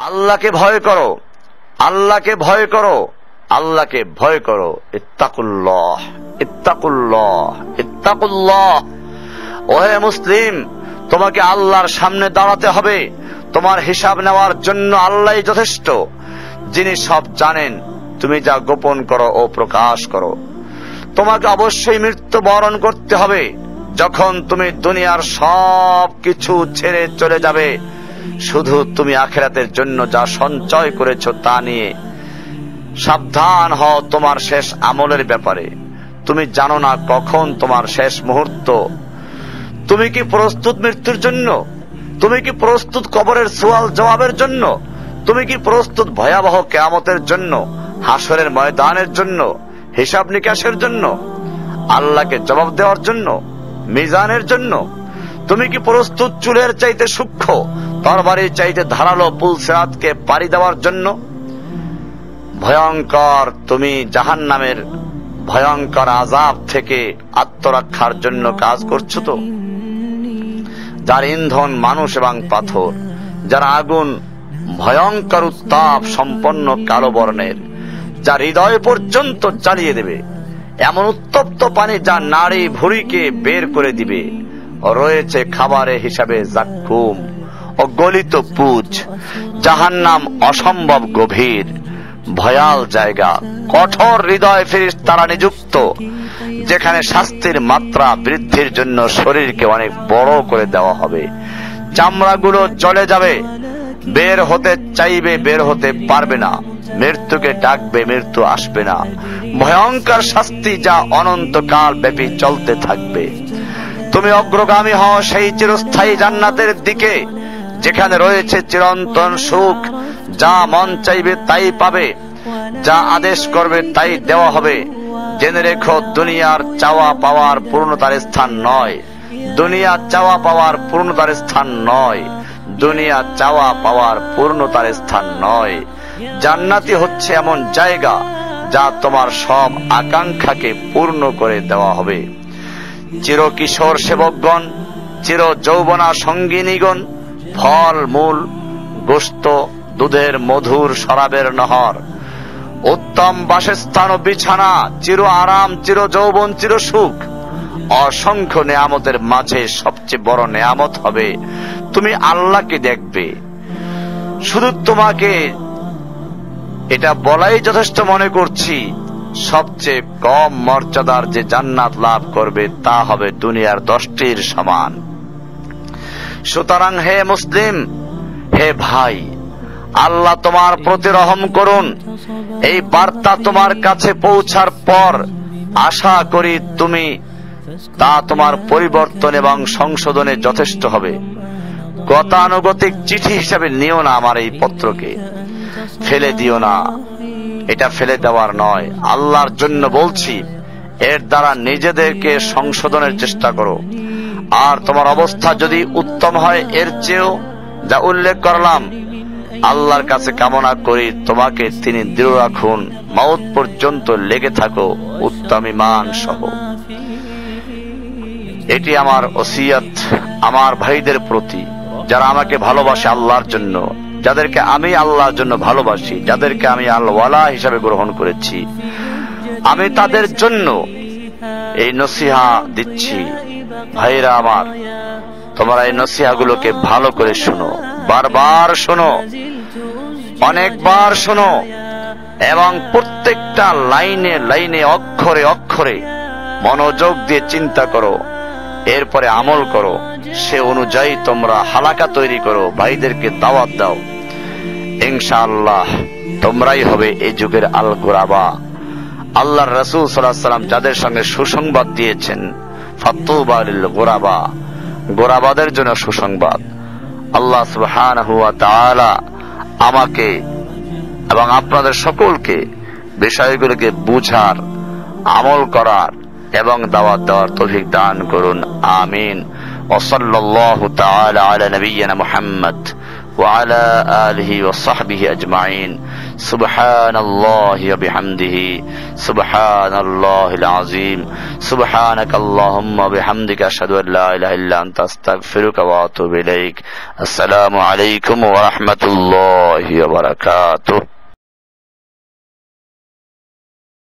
আল্লাহকে ভয় করো, আল্লাহকে ভয় করো, আল্লাহকে ভয় করো। ইত্তাকুল্লাহ, ইত্তাকুল্লাহ, ইত্তাকুল্লাহ। ওহে মুসলিম, তোমাকে আল্লাহর সামনে দাঁড়াতে হবে। তোমার হিসাব নেওয়ার জন্য আল্লাহই যথেষ্ট, যিনি সব জানেন। তুমি যা গোপন করো ও প্রকাশ করো। তোমাকে অবশ্যই মৃত্যু বরণ করতে হবে। যখন তুমি দুনিয়ার সব কিছু ছেড়ে চলে যাবে, শুধু তুমি আখিরাতের জন্য যা সঞ্চয় করেছো তা নিয়ে সাবধান হও তোমার শেষ আমলের ব্যাপারে। তুমি জানো না কখন তোমার শেষ মুহূর্ত। তুমি কি প্রস্তুত মৃত্যুর জন্য? তুমি কি প্রস্তুত কবরের সওয়াল জবাবের জন্য? তুমি কি প্রস্তুত ভয়াবহ কিয়ামতের জন্য, হাসরের ময়দানের জন্য, হিসাব নিকাশের জন্য, আল্লাহকে জবাব দেওয়ার জন্য, মিজানের জন্য? তুমি কি প্রস্তুত চুলের চাইতে সূক্ষ্ম, তরবারির চাইতে ধারালো পুলসিরাতকে পাড়ি দেওয়ার জন্য? ভয়ঙ্কর তুমি জাহান্নামের ভয়ঙ্কর আযাব থেকে আত্মরক্ষার জন্য কাজ করছো তো? যার ইন্ধন মানুষ এবং পাথর, যার আগুন ভয়ঙ্কর উত্তাপ সম্পন্ন কালো বর্ণের, যা হৃদয় পর্যন্ত জ্বালিয়ে দেবে, এমন উত্তপ্ত পানি যা নাড়ি ভুঁড়িকে বের করে দিবে। রয়েছে খাবারের হিসাবে জাক্কুম ও গলিত পুঁজ। জাহান্নাম অসম্ভব গভীর ভয়াল জায়গা, কঠোর হৃদয় ফেরেশতারা নিযুক্ত, যেখানে শাস্তির মাত্রা বৃদ্ধির জন্য শরীরকে অনেক বড় করে দেওয়া হবে। চামড়াগুলো জ্বলে যাবে, বের হতে চাইবে, বের হতে পারবে না। মৃত্যুকে ডাকবে, মৃত্যু আসবে না। ভয়ঙ্কর শাস্তি যা অনন্তকাল ব্যাপী চলতে থাকবে। তুমি অগ্রগামী হও সেই চিরস্থায়ী জান্নাতের দিকে, যেখানে রয়েছে চিরন্তন সুখ। যা মন চাইবে তাই পাবে, যা আদেশ করবে তাই দেওয়া হবে। জেনে রেখো, দুনিয়ার চাওয়া পাওয়ার পূর্ণতার স্থান নয়। দুনিয়া চাওয়া পাওয়ার পূর্ণতার স্থান নয়। দুনিয়া চাওয়া পাওয়ার পূর্ণতার স্থান নয়। জান্নাতি হচ্ছে এমন জায়গা যা তোমার সব আকাঙ্ক্ষাকে পূর্ণ করে দেওয়া হবে। চির কিশোর সেবকগণ, চির যৌবনা সঙ্গিনীগণ, ফল মূল, গোশত, দুধের মধুর শরাবের নহর, উত্তম বাসস্থান ও বিছানা, চির আরাম, চির যৌবন, চির সুখ। অসংখ্য নেয়ামতের মাঝে সবচেয়ে বড় নেয়ামত হবে তুমি আল্লাহকে দেখবে। শুধু তোমাকে এটা বলাই যথেষ্ট মনে করছি, সবচেয়ে কম মর্যাদার যে জান্নাত লাভ করবে তা হবে দুনিয়ার 10টির সমান। সুতরাং হে মুসলিম, হে ভাই, আল্লাহ তোমার প্রতি রহম করুন। এই বার্তা তোমার কাছে পৌঁছার পর আশা করি তুমি তা তোমার পরিবর্তন এবং সংশোধনে যথেষ্ট হবে। গতানুগতিক চিঠি হিসাবে নিও না আমার এই পত্রকে, ফেলে দিও না। এটা ফেলে দেওয়ার নয়, আল্লাহর জন্য বলছি। এর দ্বারা নিজেদেরকে সংশোধনের চেষ্টা করো। আর তোমার অবস্থা যদি উত্তম হয় এর চেয়েও, যা উল্লেখ করলাম, আল্লাহর কাছে কামনা করি তোমাকে তিনি দৃঢ় রাখুন। মওত পর্যন্ত লেগে থাকো উত্তম ঈমান সহ। এটি আমার ওসিয়ত আমার ভাইদের প্রতি, যারা আমাকে ভালোবাসে আল্লাহর জন্য, যাদেরকে আমি আল্লাহর জন্য ভালোবাসি, যাদেরকে আমি আল্লাহওয়ালা হিসাবে গ্রহণ করেছি। আমি তাদের জন্য এই নসিহা দিচ্ছি। ভাইরা আমার, তোমরা এই নসিহাগুলোকে ভালো করে শোনো, বারবার শোনো, অনেকবার শোনো, এবং প্রত্যেকটা লাইনে লাইনে, অক্ষরে অক্ষরে মনোযোগ দিয়ে চিন্তা করো, এরপরে আমল করো। সে অনুযায়ী তোমরা হালাকা তৈরি করো, ভাইদেরকে দাওয়াত দাও। ইনশাআল্লাহ তোমরাই হবে এই যুগের আল গোরাবা। আল্লাহর রাসূল সাল্লাল্লাহু আলাইহি ওয়াসাল্লাম যাদের সঙ্গে সুসংবাদ দিয়েছেন, ফাতুবা লিল গোরাবা, গোরাবাদের জন্য সুসংবাদ। আল্লাহ সুবহানাহু ওয়া তাআলা আমাকে এবং আপনাদের সকলকে বিষয়গুলোকে বুঝার, আমল করার এবং দাওয়াত দেওয়ার তৌফিক দান করুন। আমিন। ওয়া সাল্লাল্লাহু তাআলা আলা নবিয়িনা মুহাম্মদ وعلى آله وصحبه أجمعين سبحان الله وبحمده سبحان الله العظيم سبحانك اللهم وبحمدك أشهد أن لا إله إلا أنت أستغفرك وأتوب إليك السلام عليكم ورحمة الله وبركاته